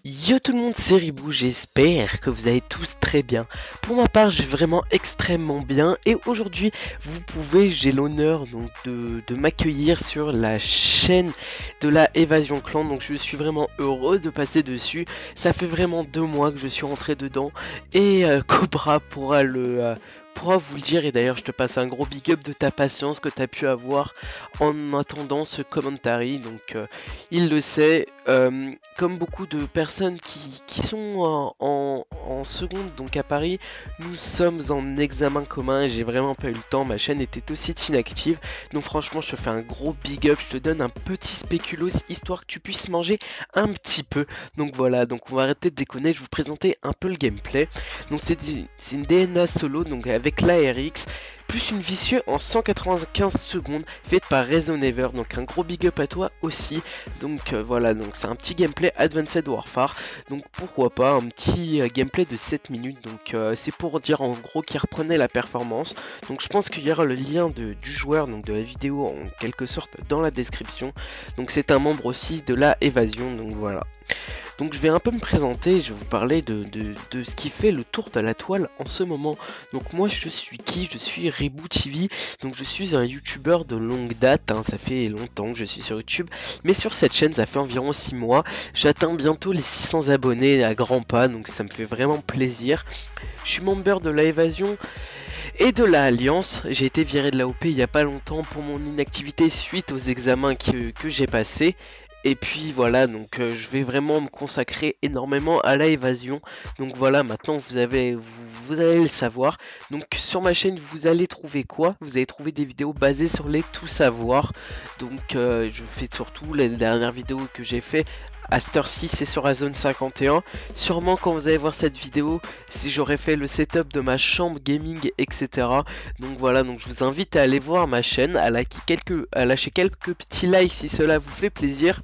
Yo tout le monde, c'est Ribou, j'espère que vous allez tous très bien. Pour ma part, je vais vraiment extrêmement bien et aujourd'hui, j'ai l'honneur donc de m'accueillir sur la chaîne de la Évasion Clan. Donc je suis vraiment heureux de passer dessus. Ça fait vraiment 2 mois que je suis rentré dedans et Cobra pourra vous le dire. Et d'ailleurs, je te passe un gros big up de ta patience que tu as pu avoir en attendant ce commentary. Donc il le sait. Comme beaucoup de personnes qui sont en seconde, donc à Paris, nous sommes en examen commun et j'ai vraiment pas eu le temps. Ma chaîne était aussi inactive. Donc franchement, je te fais un gros big up. Je te donne un petit spéculoos histoire que tu puisses manger un petit peu. Donc voilà, donc on va arrêter de déconner. Je vais vous présenter un peu le gameplay. Donc c'est une DNA solo, donc avec l'ARX. Plus une vicieux en 195 secondes, faite par Reason Ever. Donc un gros big up à toi aussi. Donc voilà, donc c'est un petit gameplay Advanced Warfare. Donc pourquoi pas un petit gameplay de 7 minutes. Donc c'est pour dire en gros qu'il reprenait la performance. Donc je pense qu'il y aura le lien du joueur, donc de la vidéo en quelque sorte dans la description. Donc c'est un membre aussi de la Évasion. Donc voilà. Donc je vais un peu me présenter, je vais vous parler de ce qui fait le tour de la toile en ce moment. Donc moi je suis qui? Je suis Ribou TV, donc je suis un youtubeur de longue date, hein, ça fait longtemps que je suis sur YouTube. Mais sur cette chaîne ça fait environ 6 mois, j'atteins bientôt les 600 abonnés à grands pas, donc ça me fait vraiment plaisir. Je suis membre de la Évasion et de la Alliance. J'ai été viré de la OP il n'y a pas longtemps pour mon inactivité suite aux examens que j'ai passés. Et puis voilà, donc je vais vraiment me consacrer énormément à la évasion. Donc voilà, maintenant vous allez le savoir. Donc sur ma chaîne, vous allez trouver quoi? Vous allez trouver des vidéos basées sur les tout savoir. Donc je fais surtout les dernières vidéos que j'ai fait à cette heure-ci, c'est sur la zone 51. Sûrement quand vous allez voir cette vidéo, si j'aurais fait le setup de ma chambre gaming, etc. Donc voilà, donc je vous invite à aller voir ma chaîne, à lâcher quelques petits likes si cela vous fait plaisir.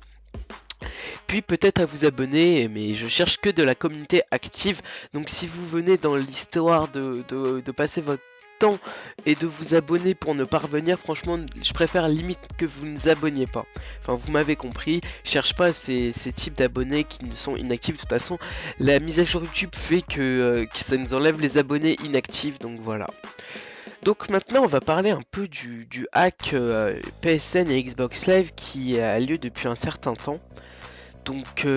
Puis peut-être à vous abonner, mais je cherche que de la communauté active. Donc si vous venez dans l'histoire de passer votre temps et de vous abonner pour ne pas revenir, franchement je préfère limite que vous ne vous abonniez pas. Enfin vous m'avez compris, je cherche pas ces types d'abonnés qui ne sont inactifs. De toute façon la mise à jour YouTube fait que ça nous enlève les abonnés inactifs, donc voilà. Donc maintenant on va parler un peu du hack PSN et Xbox Live qui a lieu depuis un certain temps. Donc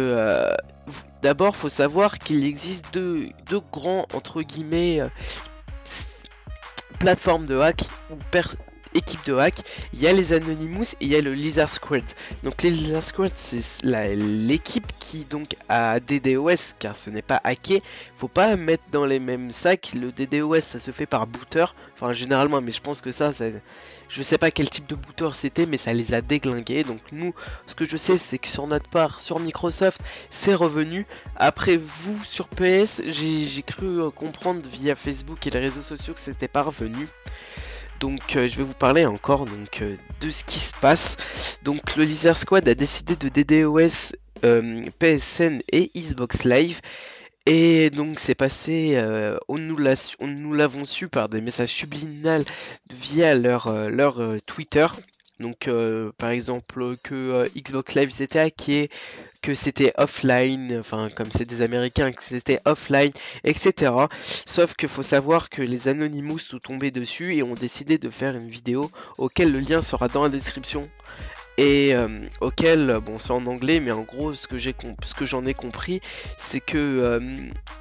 d'abord faut savoir qu'il existe deux grands entre guillemets plateformes de hack ou équipes de hack. Il y a les Anonymous et il y a le Lizard Squad. Donc les Lizard Squad c'est l'équipe qui donc a DDoS, car ce n'est pas hacké. Faut pas mettre dans les mêmes sacs. Le DDoS ça se fait par booter, enfin généralement, mais je pense que ça je sais pas quel type de booter c'était, mais ça les a déglingués. Donc nous, ce que je sais c'est que sur notre part, sur Microsoft, c'est revenu. Après vous, sur PS, j'ai cru comprendre via Facebook et les réseaux sociaux que c'était pas revenu. Donc je vais vous parler encore donc, de ce qui se passe. Donc le Lizard Squad a décidé de DDoS PSN et Xbox Live. Et donc c'est passé, nous l'avons su par des messages subliminales via leur Twitter. Donc par exemple que Xbox Live c'était hacké, que c'était offline, enfin comme c'est des Américains, que c'était offline, etc. Sauf qu'il faut savoir que les Anonymous sont tombés dessus et ont décidé de faire une vidéo auquel le lien sera dans la description. Et auquel, bon c'est en anglais, mais en gros ce que j'en ai compris, c'est que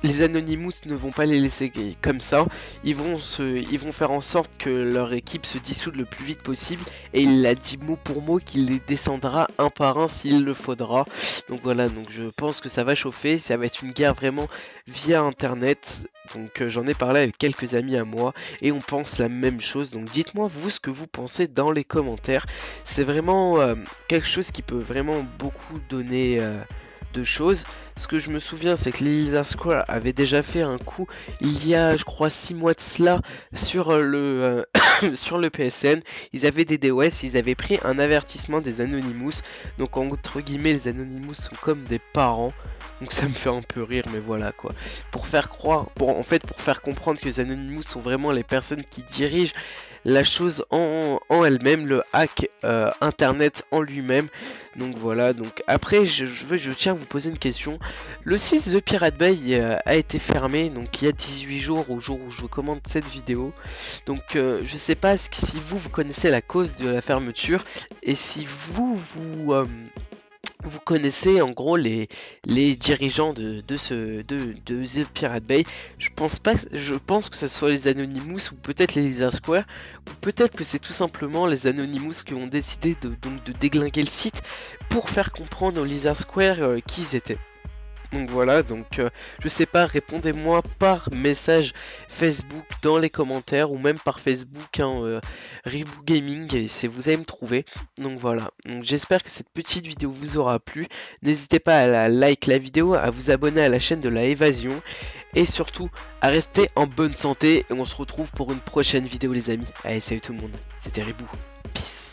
les Anonymous ne vont pas les laisser comme ça. Ils vont faire en sorte que leur équipe se dissoude le plus vite possible, et il a dit mot pour mot qu'il les descendra un par un s'il le faudra. Donc voilà, donc je pense que ça va chauffer, ça va être une guerre vraiment via internet. Donc j'en ai parlé avec quelques amis à moi et on pense la même chose. Donc dites-moi vous ce que vous pensez dans les commentaires. C'est vraiment quelque chose qui peut vraiment beaucoup donner de choses. Ce que je me souviens, c'est que les Lizard Squad avait déjà fait un coup il y a je crois 6 mois de cela sur le sur le PSN. Ils avaient des DOS, ils avaient pris un avertissement des Anonymous. Donc entre guillemets les Anonymous sont comme des parents. Donc ça me fait un peu rire, mais voilà quoi. Pour faire comprendre que les Anonymous sont vraiment les personnes qui dirigent la chose en elle-même, le hack internet en lui-même. Donc voilà, donc après je tiens à vous poser une question. Le site de Pirate Bay a été fermé donc il y a 18 jours au jour où je commande cette vidéo. Donc je sais pas si vous connaissez la cause de la fermeture et si vous connaissez en gros les dirigeants de The Pirate Bay. Je pense que ce soit les Anonymous ou peut-être les Lizard Square ou peut-être que c'est tout simplement les Anonymous qui ont décidé de déglinguer le site pour faire comprendre aux Lizard Square qui ils étaient. Donc voilà, donc je sais pas, répondez-moi par message Facebook dans les commentaires ou même par Facebook, hein, Reboot Gaming, et si vous allez me trouver. Donc voilà, donc j'espère que cette petite vidéo vous aura plu. N'hésitez pas à like la vidéo, à vous abonner à la chaîne de la Évasion et surtout à rester en bonne santé. Et on se retrouve pour une prochaine vidéo les amis. Allez, salut tout le monde, c'était Reboot, peace.